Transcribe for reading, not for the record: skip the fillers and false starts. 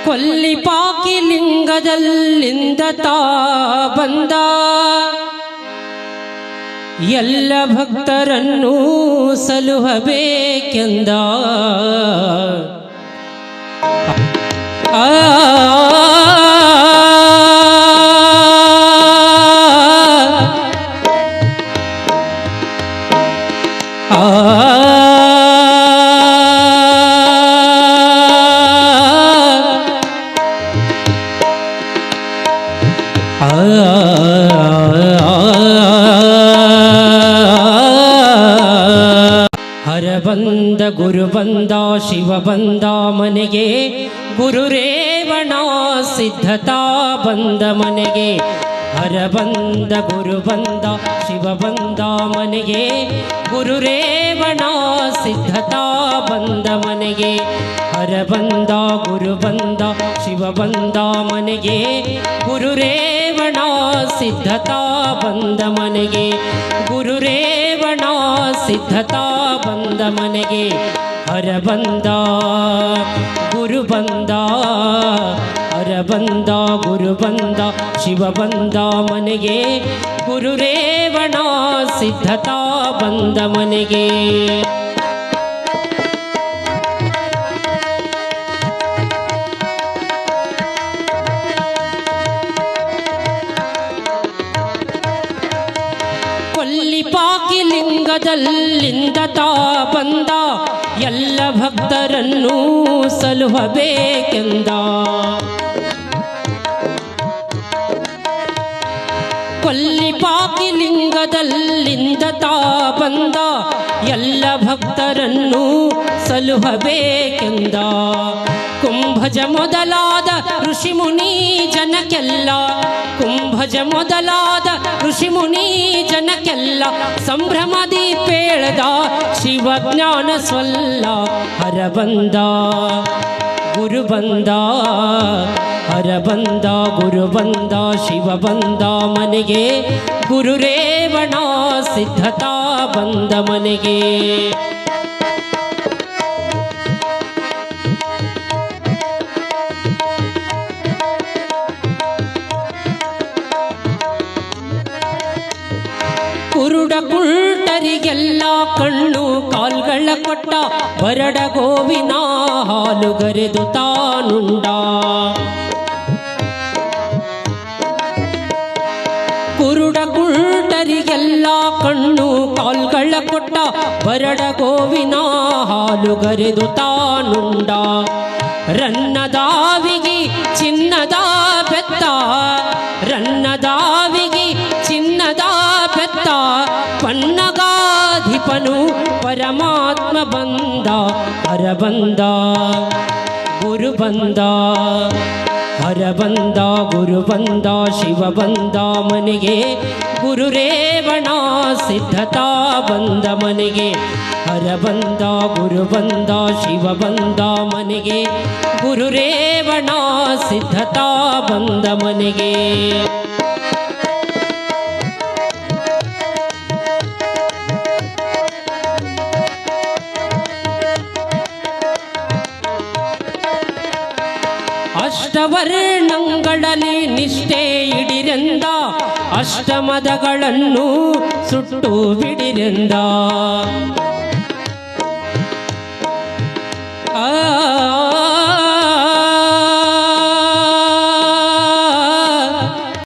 ಕೊಲ್ಲಿಪಾಕಿ ಲಿಂಗದಲ್ಲಿಂದ ತಾ ಬಂದ ಎಲ್ಲ ಭಕ್ತರನ್ನು ಸಲುಹಬೇಕೆಂದ ಹರ ಬಂದ ಗುರು ಬಂದ ಶಿವ ಬಂದ ಮನೆಗೆ ಗುರು ರೇವಣ ಸಿದ್ಧತಾ ಬಂದ ಮನೆಗೆ ಹರ ಬಂದ ಗುರು ಬಂದ ಶಿವ ಬಂದ ಮನೆಗೆ ಗುರು ರೇವಣ ಸಿದ್ಧತಾ ಬಂದ ಮನೆಗೆ ಹರ ಬಂದ ಗುರು ಬಂದ ಶಿವ ಬಂದ ಮನೆಗೆ ಗುರು ರೇವಣ ಸಿದ್ಧತಾ ಬಂದ ಮನೆಗೆ ಗುರು ರೇವಣ ಸಿದ್ಧತಾ ಬಂದ ಮನೆಗೆ ಹರ ಬಂದ ಗುರು ಬಂದ ಹರ ಬಂದ ಗುರು ಬಂದ ಶಿವ ಬಂದ ಮನೆಗೆ ಗುರು ರೇವಣ ಸಿದ್ಧತಾ ಬಂದ ಮನೆಗೆ ಕೊಲ್ಲಿಪಾಕಿ ಲಿಂಗದಲ್ಲಿಂದ ತಾ ಬಂದ ಎಲ್ಲ ಭಕ್ತರನ್ನು ಸಲುಹಬೇಕೆಂದ ಕೊಲ್ಲಿಪಾಕಿ ಲಿಂಗದಲ್ಲಿಂದ ತಾ ಬಂದ ಎಲ್ಲ ಭಕ್ತರನ್ನು ಸಲುಹಬೇಕೆಂದ ಕುಂಭಜ ಮೊದಲಾದ ಋಷಿ ಮುನಿ ಜನಕ್ಕೆಲ್ಲ ಕುಂಭಜ ಮೊದಲಾದ ಋಷಿ ಮುನಿ ಜನಕ್ಕೆಲ್ಲ ಸಂಭ್ರಮದಿ ಪೇಳದ ಶಿವಜ್ಞಾನ ಸ್ವಲ್ಲ ಹರ ಬಂದ ಗುರು ಬಂದ ಹರ ಬಂದ ಗುರು ಬಂದ ಶಿವ ಬಂದ ಮನೆಗೆ ಗುರು ರೇವಣ ಸಿದ್ಧತಾ ಬಂದ ಮನೆಗೆ ಕುರುಡ ಕುಳ್ಟರಿಗೆಲ್ಲ ಕಣ್ಣು ಕಾಲ್ಗಳ ಕೊಟ್ಟ ಬರಡ ಗೋವಿನ ಹಾಲು ಗರೆದು ತಾನುಂಡ ಕುರುಡ ಕುಳ್ಟರಿಗೆಲ್ಲ ಕಣ್ಣು ಕಾಲ್ಗಳ ಕೊಟ್ಟ ಬರಡ ಗೋವಿನ ಹಾಲು ಗರೆದು ತಾನುಂಡ ರನ್ನದಾವಿಗಿ ಚಿನ್ನದ ಬೆತ್ತ ರನ್ನದಾವಿಗಿ ಚಿನ್ನದ ಬೆತ್ತ ಪನ್ನಗಾಧಿಪನು ಪರಮಾತ್ಮ ಬಂದ ಹರ ಬಂದ ಗುರು ಬಂದ ಹರ ಬಂದ ಗುರು ಬಂದ ಶಿವ ಬಂದ ಮನೆಗೆ ಗುರು ರೇವಣ ಸಿದ್ಧತಾ ಬಂದ ಮನೆಗೆ ಹರ ಬಂದ ಗುರು ಬಂದ ಶಿವ ಬಂದ ಮನೆಗೆ ಗುರು ರೇವಣ ಸಿದ್ಧತಾ ಬಂದ ಮನೆಗೆ ಅಷ್ಟವರ್ಣಗಳಲ್ಲಿ ನಿಷ್ಠೆ ಇಡಿರೆಂದ ಅಷ್ಟಮದಗಳನ್ನು ಸುಟ್ಟು ಬಿಡಿರೆಂದ